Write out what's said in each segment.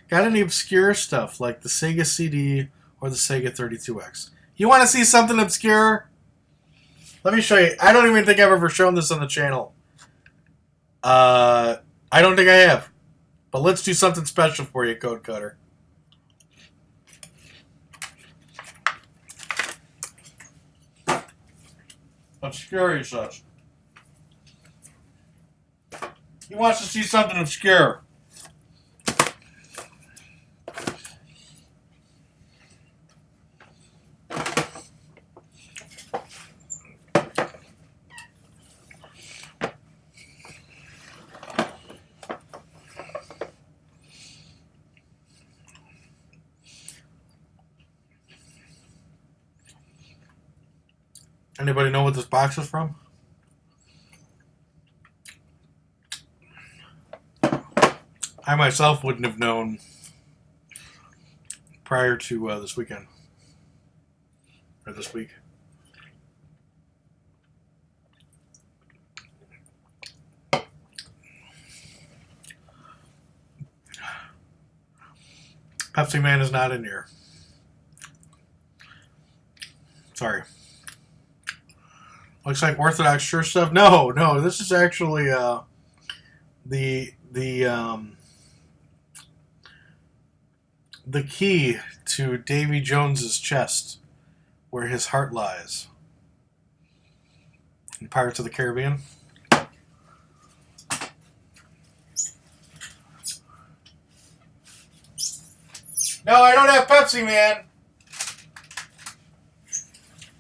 Got any obscure stuff like the Sega CD or the Sega 32X? You want to see something obscure? Let me show you. I don't even think I've ever shown this on the channel. I don't think I have. But let's do something special for you, Code Cutter. Obscure, he says. He wants to see something obscure. Anybody know what this box is from? I myself wouldn't have known prior to this weekend. Or this week. Pepsi Man is not in here. Sorry. Looks like Orthodox Church stuff. No, this is actually the key to Davy Jones's chest, where his heart lies. In Pirates of the Caribbean. No, I don't have Pepsi Man.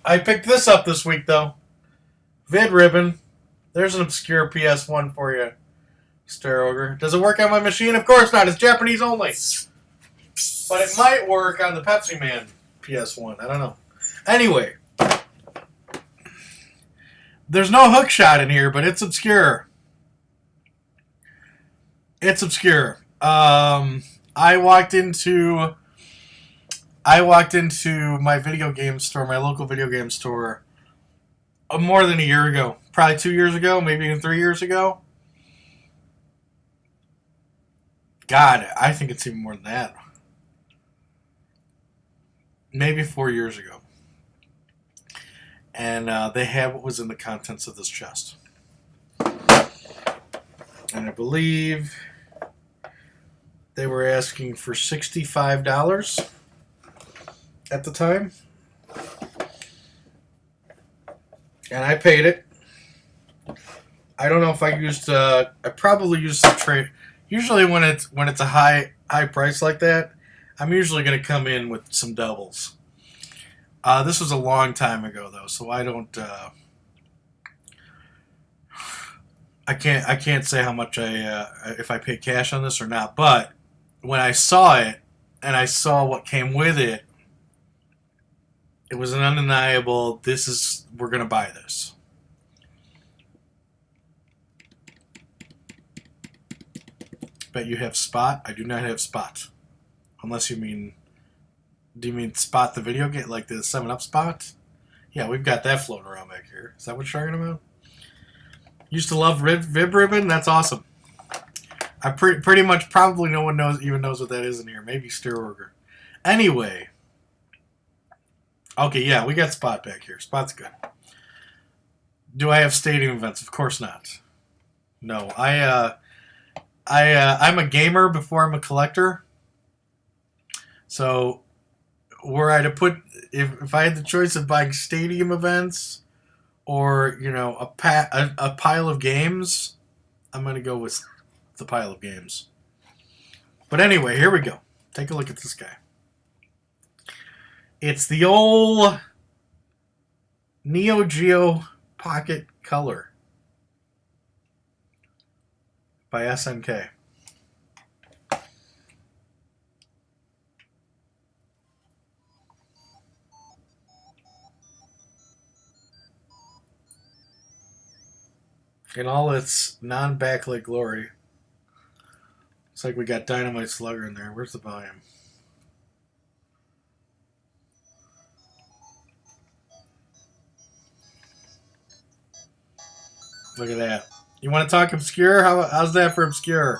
I picked this up this week, though. Vid Ribbon. There's an obscure PS1 for you, Star Ogre. Does it work on my machine? Of course not. It's Japanese only. But it might work on the Pepsi Man PS1. I don't know. Anyway. There's no hook shot in here, but it's obscure. It's obscure. I walked into my video game store, my local video game store, more than a year ago. Probably 2 years ago, maybe even 3 years ago. God, I think it's even more than that. Maybe 4 years ago. And they had what was in the contents of this chest. And I believe they were asking for $65 at the time. And I paid it. I don't know if I used. I probably used some trade. Usually, when it's a high price like that, I'm usually going to come in with some doubles. This was a long time ago, though, so I don't. I can't say how much if I paid cash on this or not. But when I saw it and I saw what came with it, it was an undeniable. We're gonna buy this. Bet you have Spot. I do not have Spot, unless you mean. Do you mean Spot the video game, like the 7-Up Spot? Yeah, we've got that floating around back here. Is that what you're talking about? Used to love Vib Ribbon. That's awesome. I pretty much probably no one even knows what that is in here. Maybe Stirburger. Anyway. Okay, yeah, we got Spot back here. Spot's good. Do I have stadium events? Of course not. No, I'm a gamer before I'm a collector. So, were I to put, if I had the choice of buying stadium events or a pile of games, I'm gonna go with the pile of games. But anyway, here we go. Take a look at this guy. It's the old Neo Geo Pocket Color by SNK. In all its non-backlit glory. Looks like we got Dynamite Slugger in there. Where's the volume? Look at that. You want to talk obscure? How's that for obscure?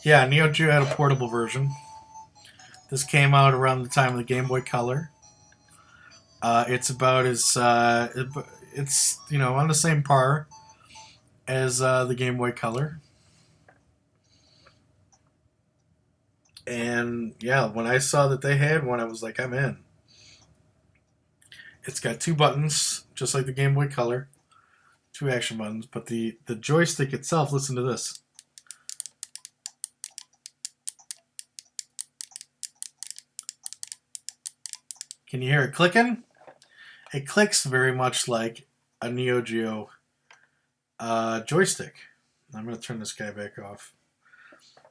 Yeah, Neo Geo had a portable version. This came out around the time of the Game Boy Color. It's about as it's on the same par as the Game Boy Color. And yeah, when I saw that they had one, I was like, I'm in. It's got 2 buttons, just like the Game Boy Color, 2 action buttons. But the joystick itself, listen to this. Can you hear it clicking? It clicks very much like a Neo Geo joystick. I'm going to turn this guy back off.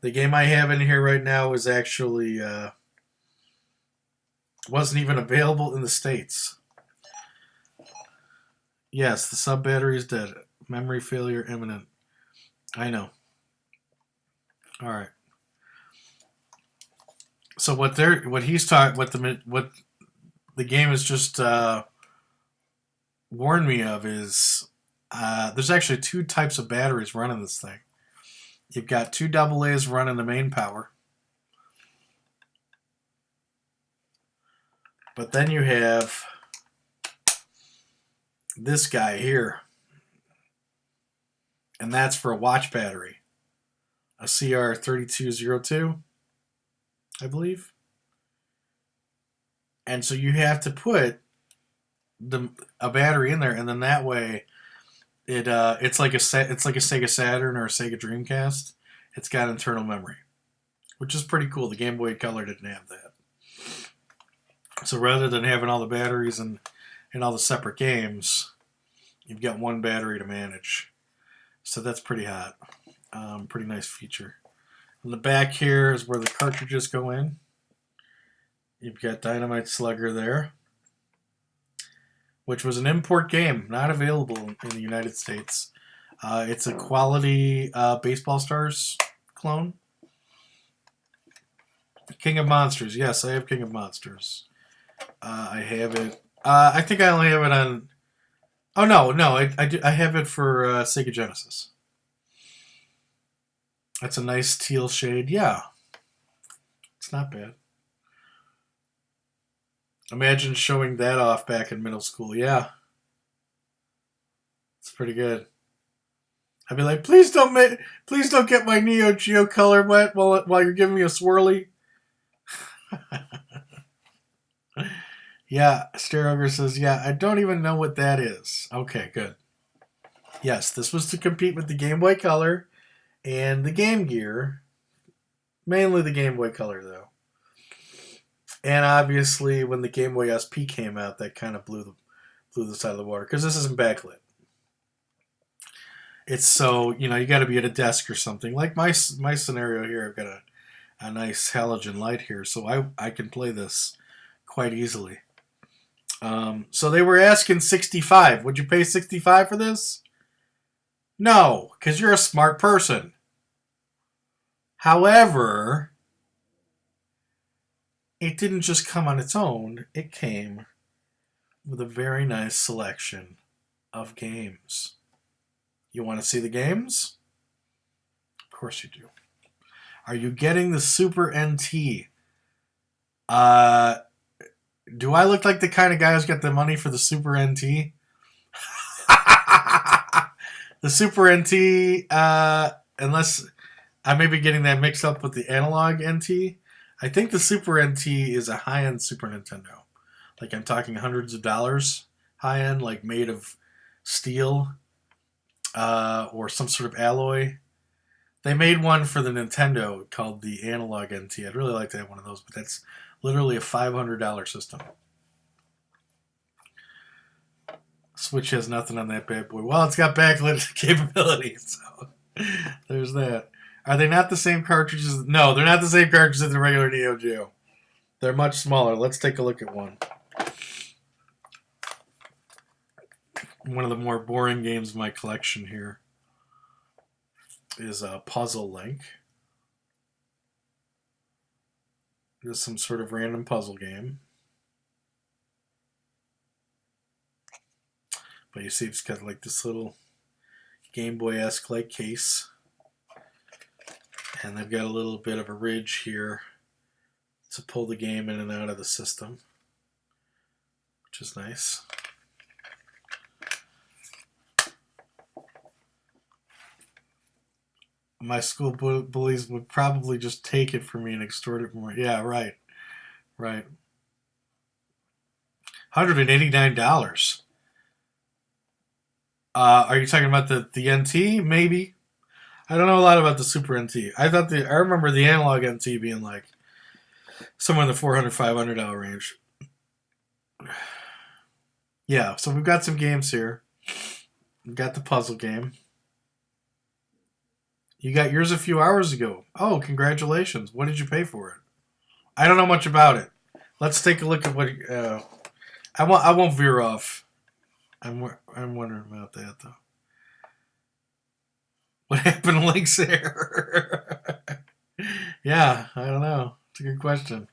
The game I have in here right now is actually wasn't even available in the States. Yes, the sub battery is dead. Memory failure imminent. I know. All right. So what the game has just warned me of is there's actually 2 types of batteries running this thing. You've got 2 AA's running the main power. But then you have this guy here. And that's for a watch battery. A CR3202, I believe. And so you have to put a battery in there, and then that way it's like a Sega Saturn or a Sega Dreamcast. It's got internal memory, which is pretty cool. The Game Boy Color didn't have that. So rather than having all the batteries and all the separate games, you've got one battery to manage. So that's pretty hot. Pretty nice feature. On the back here is where the cartridges go in. You've got Dynamite Slugger there, which was an import game, not available in the United States. It's a quality Baseball Stars clone. King of Monsters. Yes, I have King of Monsters. I have it. I think I only have it on. Oh no, I have it for Sega Genesis. That's a nice teal shade. Yeah, it's not bad. Imagine showing that off back in middle school. Yeah, it's pretty good. I'd be like, please don't get my Neo Geo color wet while you're giving me a swirly. Yeah, Stair says, yeah, I don't even know what that is. Okay, good. Yes, this was to compete with the Game Boy Color and the Game Gear. Mainly the Game Boy Color, though. And obviously, when the Game Boy SP came out, that kind of blew this out of the water. Because this isn't backlit. It's so, you got to be at a desk or something. Like my scenario here, I've got a nice halogen light here. So I can play this quite easily. So they were asking $65. Would you pay $65 for this? No, because you're a smart person. However, it didn't just come on its own. It came with a very nice selection of games. You want to see the games? Of course you do. Are you getting the Super NT? Do I look like the kind of guy who's got the money for the Super NT? The Super NT, unless I may be getting that mixed up with the analog NT. I think the Super NT is a high-end Super Nintendo. Like I'm talking hundreds of dollars high-end, like made of steel or some sort of alloy. They made one for the Nintendo called the Analog NT. I'd really like to have one of those, but that's literally a $500 system. Switch has nothing on that bad boy. Well, it's got backlit capabilities, so there's that. Are they not the same cartridges? No, they're not the same cartridges as the regular Neo Geo. They're much smaller. Let's take a look at one. One of the more boring games in my collection here is Puzzle Link. Just some sort of random puzzle game. But you see it's got like this little Game Boy-esque like case. And they've got a little bit of a ridge here to pull the game in and out of the system, which is nice. My school bullies would probably just take it from me and extort it from me. Yeah, right. Right. $189. Are you talking about the NT? Maybe. I don't know a lot about the Super NT. I remember the analog NT being like somewhere in the $400, $500 range. Yeah, so we've got some games here. We've got the puzzle game. You got yours a few hours ago. Oh, congratulations. What did you pay for it? I don't know much about it. Let's take a look at what... I won't veer off. I'm wondering about that, though. What happened to Link's hair? Yeah, I don't know. It's a good question.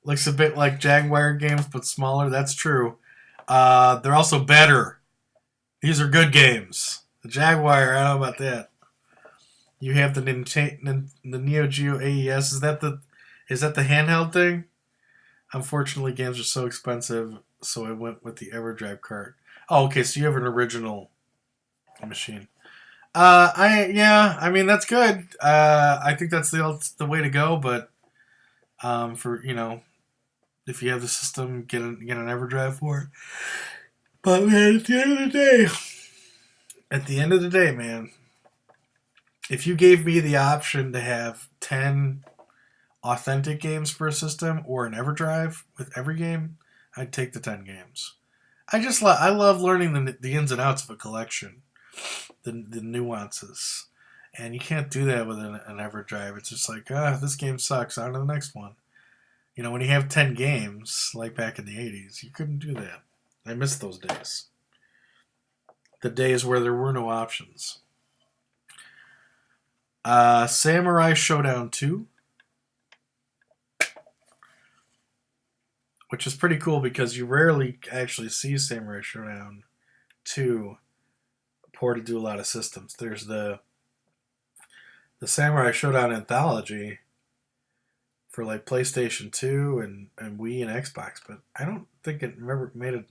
Looks a bit like Jaguar games, but smaller. That's true. They're also better. These are good games. The Jaguar, I don't know about that. You have the Neo Geo AES. Is that the handheld thing? Unfortunately, games are so expensive, so I went with the EverDrive cart. Oh, okay. So you have an original machine. I mean that's good. I think that's the way to go. But for if you have the system, get an EverDrive for it. But man, at the end of the day, man, if you gave me the option to have 10 authentic games for a system or an EverDrive with every game, I'd take the 10 games. I love learning the ins and outs of a collection, the nuances, and you can't do that with an EverDrive. It's just like, this game sucks. On to the next one. When you have 10 games like back in the 80s, you couldn't do that. I miss those days. The days where there were no options. Samurai Showdown 2. Which is pretty cool because you rarely actually see Samurai Showdown 2 ported to a lot of systems. There's the Samurai Showdown Anthology for like PlayStation 2 and Wii and Xbox, but I don't think it made it.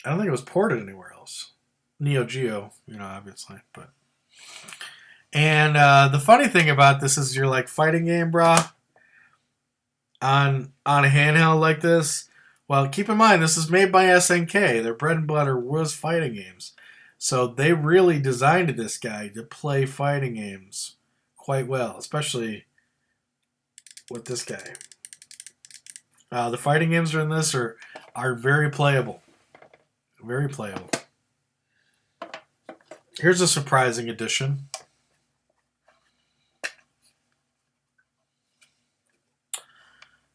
I don't think it was ported anywhere else. Neo Geo, obviously, but. And the funny thing about this is you're like fighting game, brah. On a handheld like this, well, keep in mind this is made by SNK. Their bread and butter was fighting games, so they really designed this guy to play fighting games quite well, especially with this guy. The fighting games in this are very playable, very playable. Here's a surprising addition.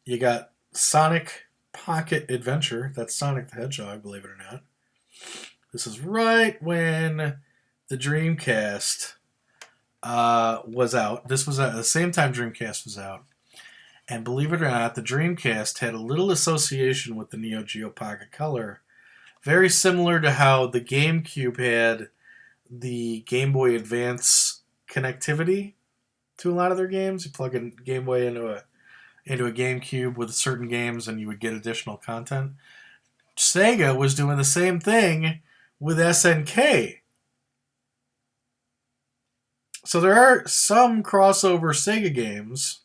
You got Sonic Pocket Adventure. That's Sonic the Hedgehog, believe it or not. This is right when the Dreamcast was out. This was at the same time Dreamcast was out. And believe it or not, the Dreamcast had a little association with the Neo Geo Pocket Color. Very similar to how the GameCube had the Game Boy Advance connectivity to a lot of their games. You plug a Game Boy into a GameCube with certain games and you would get additional content. Sega was doing the same thing with SNK. So there are some crossover Sega games,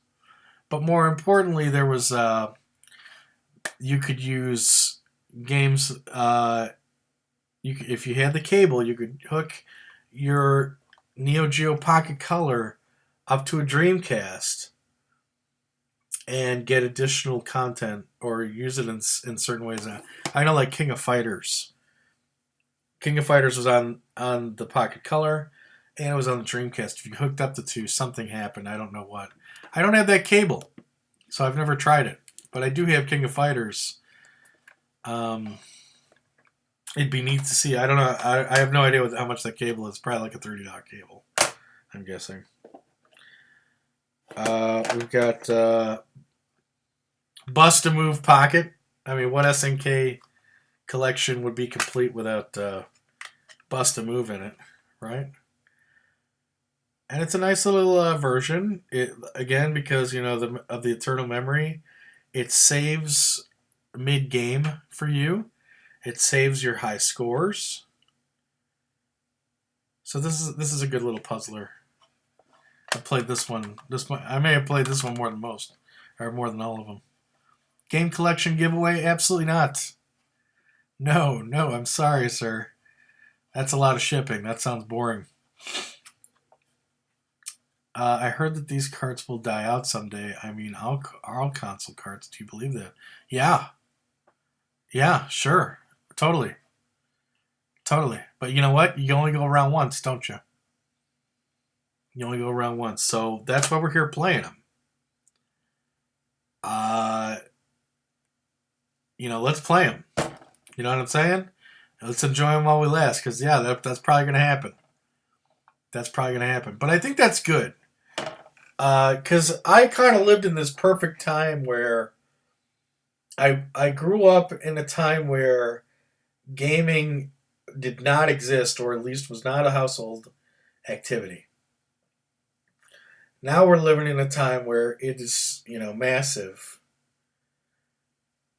but more importantly, there was you could use games. If you had the cable, you could hook your Neo Geo Pocket Color up to a Dreamcast and get additional content or use it in certain ways. I know, like King of Fighters. King of Fighters was on the Pocket Color, and it was on the Dreamcast. If you hooked up the two, something happened. I don't know what. I don't have that cable, so I've never tried it. But I do have King of Fighters. It'd be neat to see. I don't know. I have no idea how much that cable is. Probably like a $30 cable, I'm guessing. We've got Bust a Move Pocket. I mean, what SNK collection would be complete without Bust a Move in it, right? And it's a nice little version. It again because of the eternal memory. It saves mid game for you. It saves your high scores. So this is a good little puzzler. I played this one. This one I may have played this one more than most, or more than all of them. Game collection giveaway? Absolutely not. No, no. I'm sorry, sir. That's a lot of shipping. That sounds boring. I heard that these carts will die out someday. I mean, all console carts. Do you believe that? Yeah, yeah, sure, totally, totally. But you know what? You only go around once, don't you? You only go around once, so that's why we're here playing them. Uh, let's play them. You know what I'm saying? Let's enjoy them while we last, because yeah, that's probably gonna happen. That's probably gonna happen. But I think that's good, because I kind of lived in this perfect time where I grew up in a time where gaming did not exist, or at least was not a household activity. Now we're living in a time where it is, massive.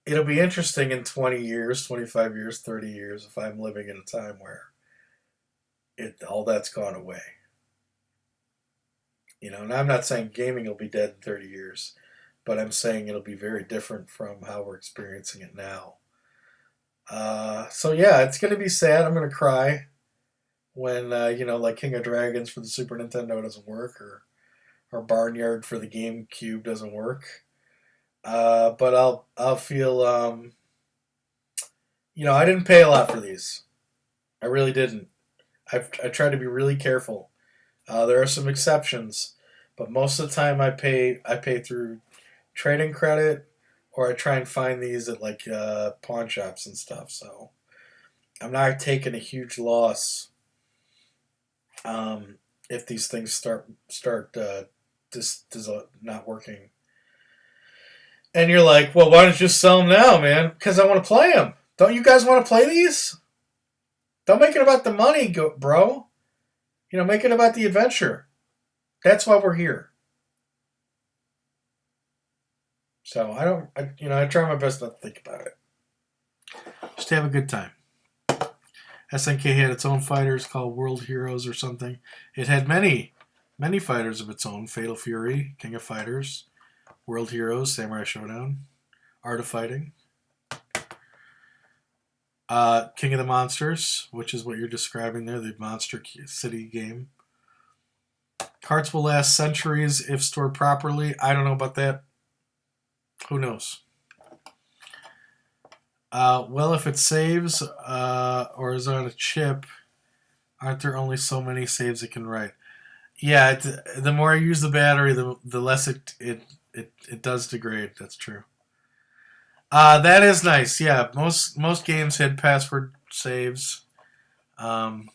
It'll be interesting in 20 years, 25 years, 30 years if I'm living in a time where all that's gone away. And I'm not saying gaming will be dead in 30 years, but I'm saying it'll be very different from how we're experiencing it now. So yeah, it's gonna be sad. I'm gonna cry when like King of Dragons for the Super Nintendo doesn't work, or Barnyard for the GameCube doesn't work. But I'll feel I didn't pay a lot for these. I really didn't. I tried to be really careful. There are some exceptions, but most of the time I pay through trading credit, or I try and find these at like pawn shops and stuff. So I'm not taking a huge loss if these things start not working. And you're like, well, why don't you just sell them now, man? Because I want to play them. Don't you guys want to play these? Don't make it about the money, bro. Make it about the adventure. That's why we're here. So I don't, I try my best not to think about it. Just have a good time. SNK had its own fighters called World Heroes or something. It had many, many fighters of its own. Fatal Fury, King of Fighters, World Heroes, Samurai Showdown, Art of Fighting, King of the Monsters, which is what you're describing there, the Monster City game. Carts will last centuries if stored properly. I don't know about that. Who knows? Well, if it saves or is on a chip, aren't there only so many saves it can write? Yeah, the more I use the battery, the less it does degrade. That's true. That is nice. Yeah, most games had password saves. Um,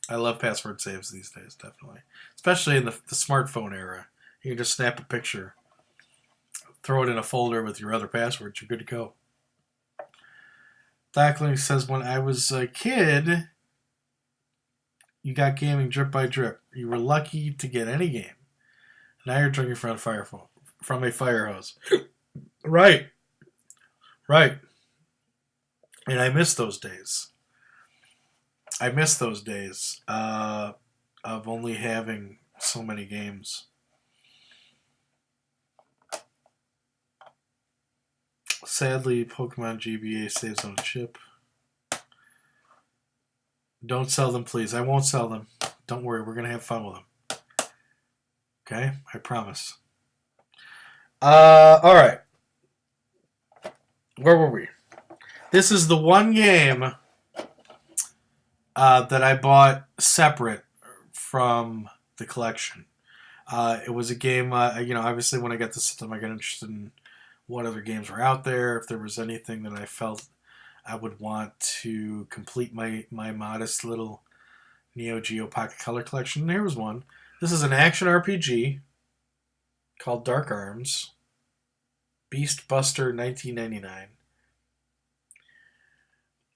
I love password saves these days, definitely, especially in the smartphone era. You can just snap a picture, throw it in a folder with your other passwords. You're good to go. Dackling says, when I was a kid, you got gaming drip by drip. You were lucky to get any game. Now you're drinking from a fire hose. Right, right. And I miss those days. I miss those days of only having so many games. Sadly, Pokemon GBA saves on a chip. Don't sell them, please. I won't sell them. Don't worry, we're going to have fun with them. Okay? I promise. All right. Where were we? This is the one game that I bought separate from the collection. It was a game, obviously when I got the system, I got interested in what other games were out there, if there was anything that I felt I would want to complete my modest little Neo Geo Pocket Color collection. And here was one. This is an action RPG called Dark Arms, Beast Buster 1999.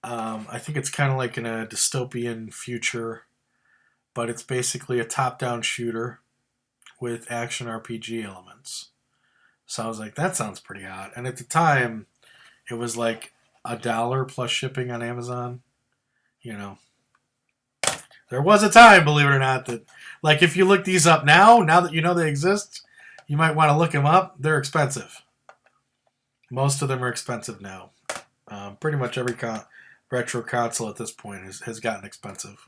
I think it's kind of like in a dystopian future. but it's basically a top-down shooter with action RPG elements. So I was like, that sounds pretty hot. And at the time, it was like $1 plus shipping on Amazon. You know, there was a time, believe it or not, that like if you look these up now that you know they exist, you might want to look them up. They're expensive. Most of them are expensive now. Pretty much every retro console at this point has gotten expensive.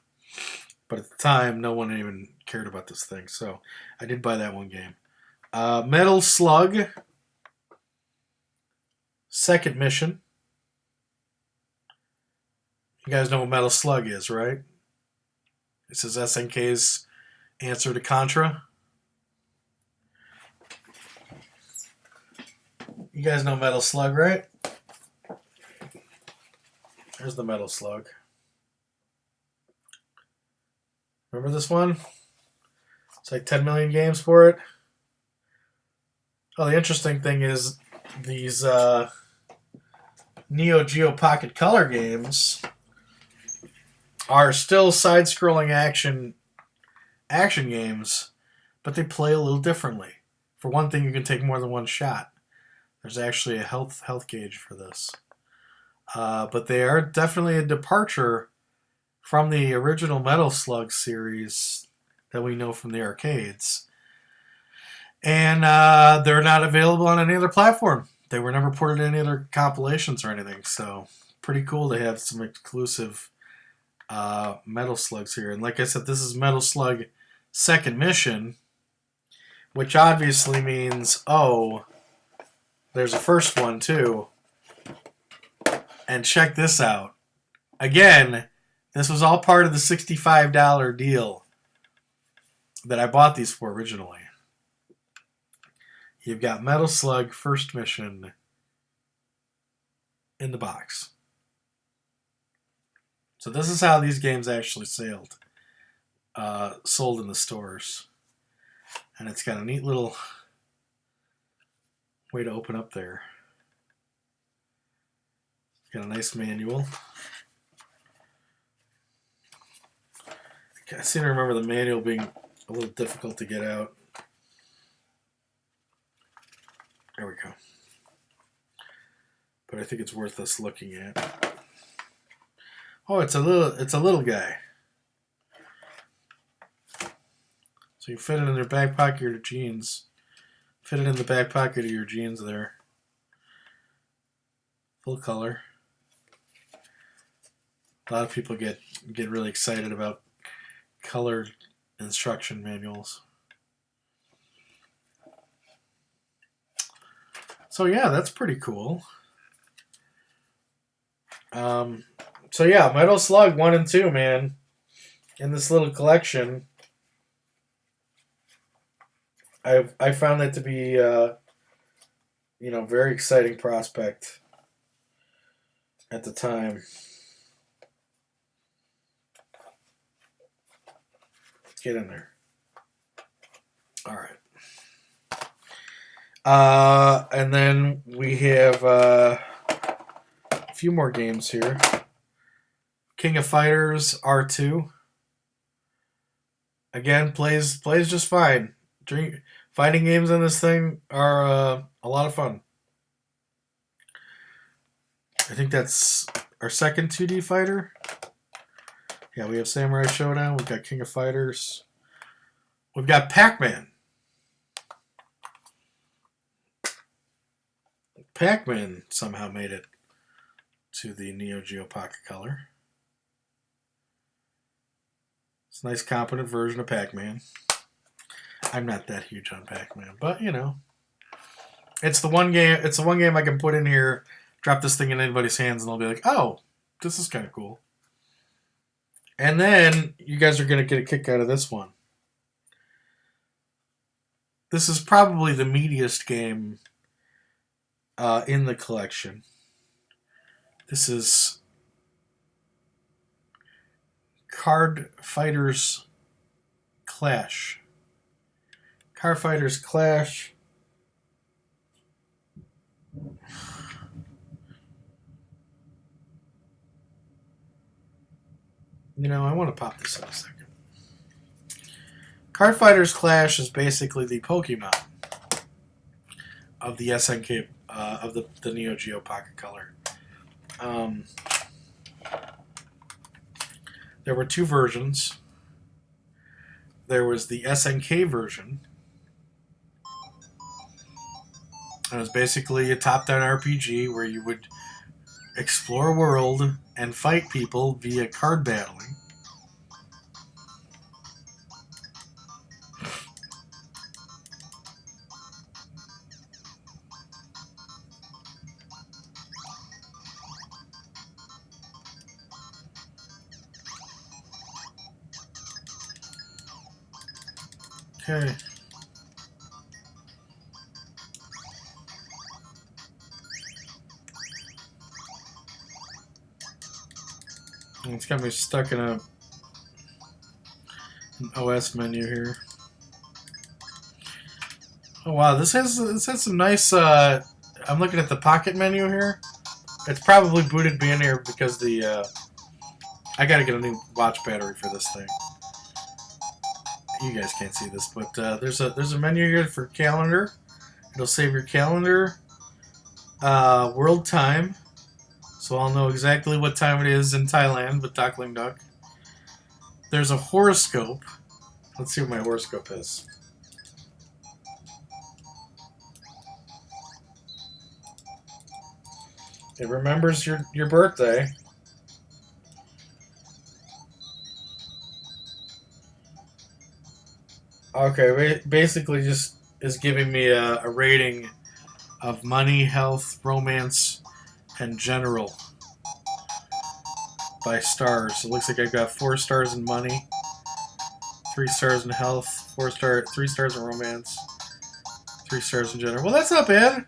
But at the time, no one even cared about this thing. So I did buy that one game. Metal Slug. Second mission. You guys know what Metal Slug is, right? This is SNK's answer to Contra. You guys know Metal Slug, right? There's the Metal Slug. Remember this one? It's like 10 million games for it. Oh, the interesting thing is these Neo Geo Pocket Color games are still side-scrolling action games, but they play a little differently. For one thing, you can take more than one shot. There's actually a health gauge for this. But they are definitely a departure from the original Metal Slug series that we know from the arcades. And they're not available on any other platform. They were never ported to any other compilations or anything. So pretty cool to have some exclusive Metal Slugs here. And like I said, this is Metal Slug Second Mission, which obviously means, oh, there's a first one too. And check this out. Again, this was all part of the $65 deal that I bought these for originally. You've got Metal Slug First Mission in the box. So this is how these games actually sold in the stores. And it's got a neat little way to open up there. Got a nice manual. I seem to remember the manual being a little difficult to get out. There we go. But I think it's worth us looking at. Oh, it's a little guy. So you fit it in your back pocket of your jeans. Fit it in the back pocket of your jeans there. Full color. A lot of people get really excited about colored instruction manuals. So yeah, that's pretty cool. So yeah, Metal Slug 1 and 2, man. In this little collection, I found that to be very exciting prospect at the time. Get in there. All right. And then we have a few more games here. King of Fighters R2. Again, plays just fine. Fighting games in this thing are a lot of fun. I think that's our second 2D fighter. Yeah, we have Samurai Showdown. We've got King of Fighters. We've got Pac-Man. Pac-Man somehow made it to the Neo Geo Pocket Color. It's a nice, competent version of Pac-Man. I'm not that huge on Pac-Man, but it's the one game. It's the one game I can put in here, drop this thing in anybody's hands, and they'll be like, "Oh, this is kind of cool." And then you guys are gonna get a kick out of this one. This is probably the meatiest game in the collection. This is Card Fighters Clash. Card Fighters Clash. I want to pop this in a second. Card Fighters Clash is basically the Pokemon of the SNK of the Neo Geo Pocket Color. There were two versions. There was the SNK version. It was basically a top-down RPG where you would explore a world and fight people via card battling. Okay. It's got me stuck in an OS menu here. Oh wow, this has some nice. I'm looking at the pocket menu here. It's probably booted me in here because the I gotta get a new watch battery for this thing. You guys can't see this, but there's a menu here for calendar. It'll save your calendar, world time, so I'll know exactly what time it is in Thailand with Duckling Duck. There's a horoscope. Let's see what my horoscope is. It remembers your birthday. Okay, basically just is giving me a rating of money, health, romance, and general by stars. It looks like I've got 4 stars in money, 3 stars in health, 3 stars in romance, 3 stars in general. Well, that's not bad.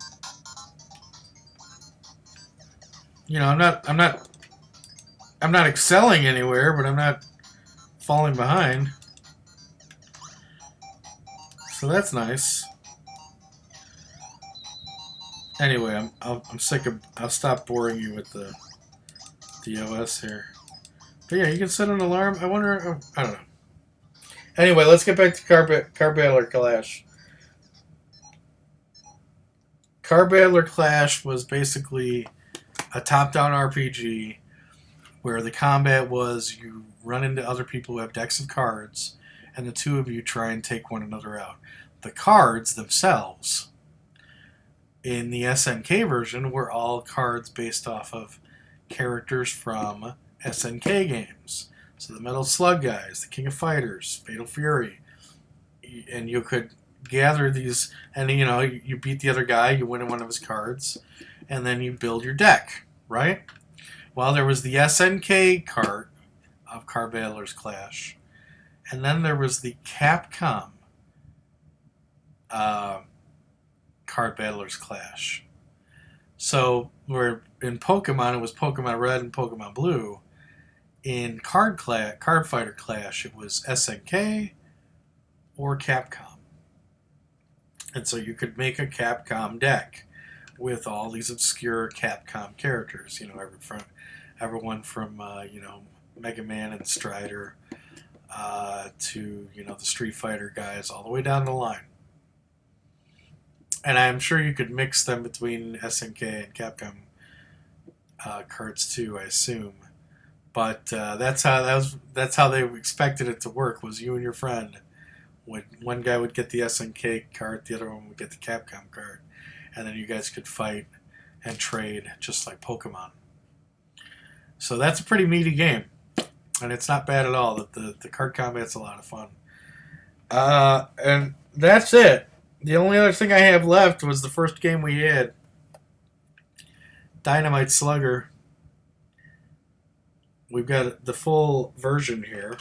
You know, I'm not excelling anywhere, but I'm not falling behind. So that's nice. Anyway, I'm sick of. I'll stop boring you with the OS here. But yeah, you can set an alarm. I wonder. I don't know. Anyway, let's get back to Card Battler Clash. Card Battler Clash was basically a top-down RPG where the combat was you run into other people who have decks of cards, and the two of you try and take one another out. The cards themselves in the SNK version were all cards based off of characters from SNK games. So the Metal Slug guys, the King of Fighters, Fatal Fury, and you could gather these, and you know, you beat the other guy, you win one of his cards, and then you build your deck, right? Well, there was the SNK card of Card Battlers Clash, and then there was the Capcom Card Battlers Clash. So, where in Pokemon it was Pokemon Red and Pokemon Blue. In Card Fighter Clash, it was SNK or Capcom. And so you could make a Capcom deck with all these obscure Capcom characters. You know, everyone from you know, Mega Man and Strider to, you know, the Street Fighter guys, all the way down the line. And I'm sure you could mix them between SNK and Capcom cards too, I assume. But that's how they expected it to work. Was you and your friend, one guy would get the SNK card, the other one would get the Capcom card, and then you guys could fight and trade just like Pokemon. So that's a pretty meaty game, and it's not bad at all. The card combat's a lot of fun. And that's it. The only other thing I have left was the first game we had, Dynamite Slugger. We've got the full version here.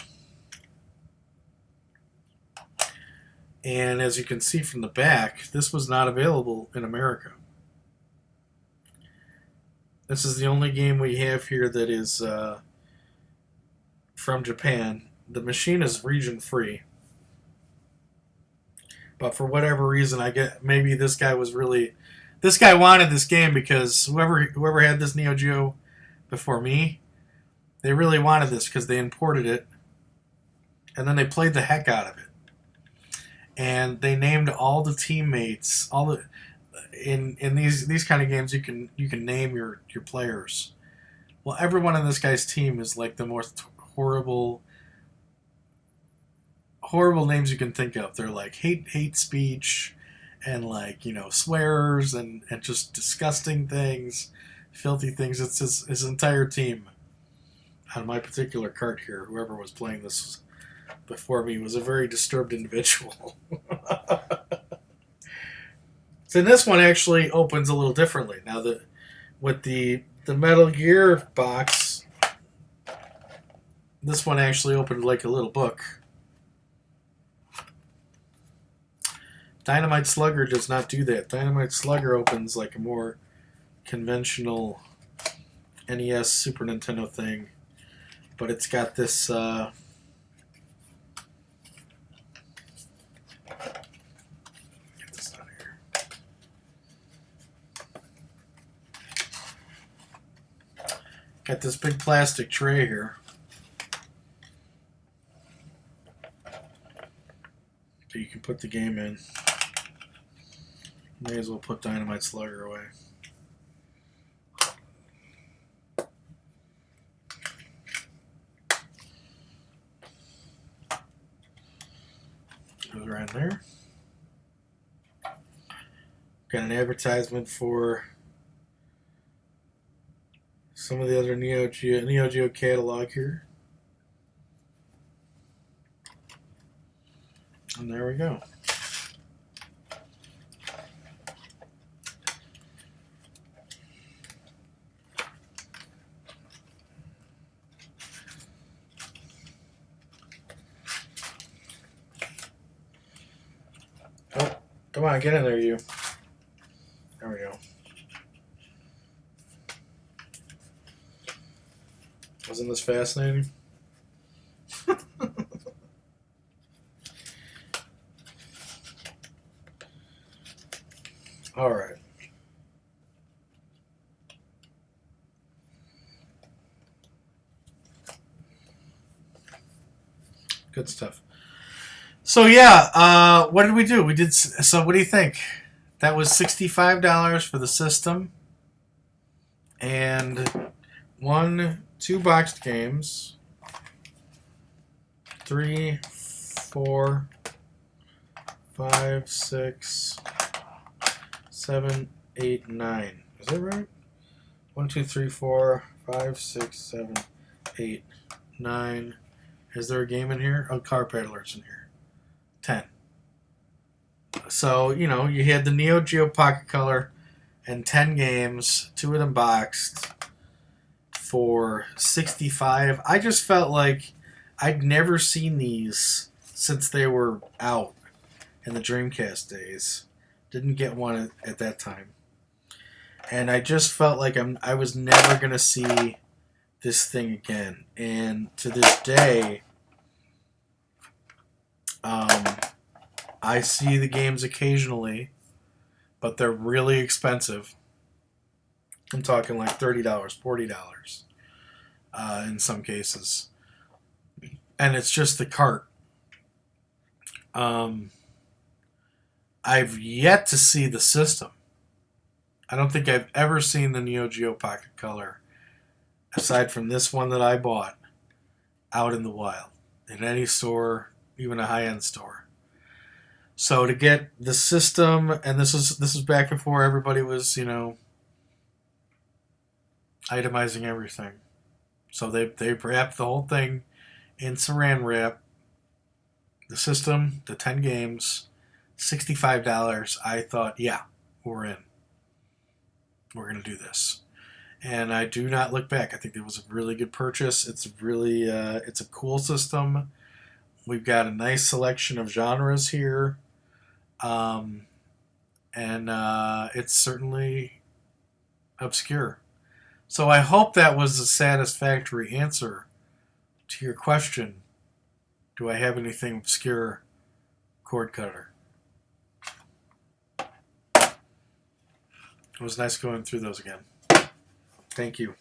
And as you can see from the back, this was not available in America. This is the only game we have here that is from Japan. The machine is region free. But for whatever reason, I get maybe this guy wanted this game because whoever had this Neo Geo before me, they really wanted this because they imported it, and then they played the heck out of it. and they named all the teammates. All the in these kind of games, you can name your players. Well, everyone on this guy's team is like the most horrible names you can think of. They're like hate speech, and like swears and just disgusting things, filthy things. It's his entire team. On my particular cart here, whoever was playing this before me was a very disturbed individual. So this one actually opens a little differently. Now that with the Metal Gear box, this one actually opened like a little book. Dynamite Slugger does not do that. Dynamite Slugger opens like a more conventional NES Super Nintendo thing, but it's got this got this big plastic tray here. So you can put the game in. May as well put Dynamite Slugger away. Goes right there. Got an advertisement for some of the other Neo Geo catalog here. And there we go. Oh, come on, get in there, you. There we go. Wasn't this fascinating? All right. Good stuff. So yeah, what did we do? We did. So what do you think? That was $65 for the system, and 2 boxed games. 3, 4, 5, 6, 7, 8, 9. Is that right? 1, 2, 3, 4, 5, 6, 7, 8, 9. Is there a game in here? Oh, Car Peddler's in here. 10. So, you had the Neo Geo Pocket Color and 10 games, 2 of them boxed for $65. I just felt like I'd never seen these since they were out in the Dreamcast days. Didn't get one at that time. And I just felt like I was never going to see this thing again. And to this day, I see the games occasionally, but they're really expensive. I'm talking like $30, $40 in some cases. And it's just the cart. I've yet to see the system. I don't think I've ever seen the Neo Geo Pocket Color, aside from this one that I bought, out in the wild. In any store, even a high-end store. So to get the system, and this is back before everybody was, itemizing everything. So they wrapped the whole thing in saran wrap. The system, the 10 games, $65. I thought, yeah, we're in. We're going to do this. And I do not look back. I think it was a really good purchase. It's really, it's a cool system. We've got a nice selection of genres here. And it's certainly obscure. So I hope that was a satisfactory answer to your question. Do I have anything obscure cord cutter? It was nice going through those again. Thank you.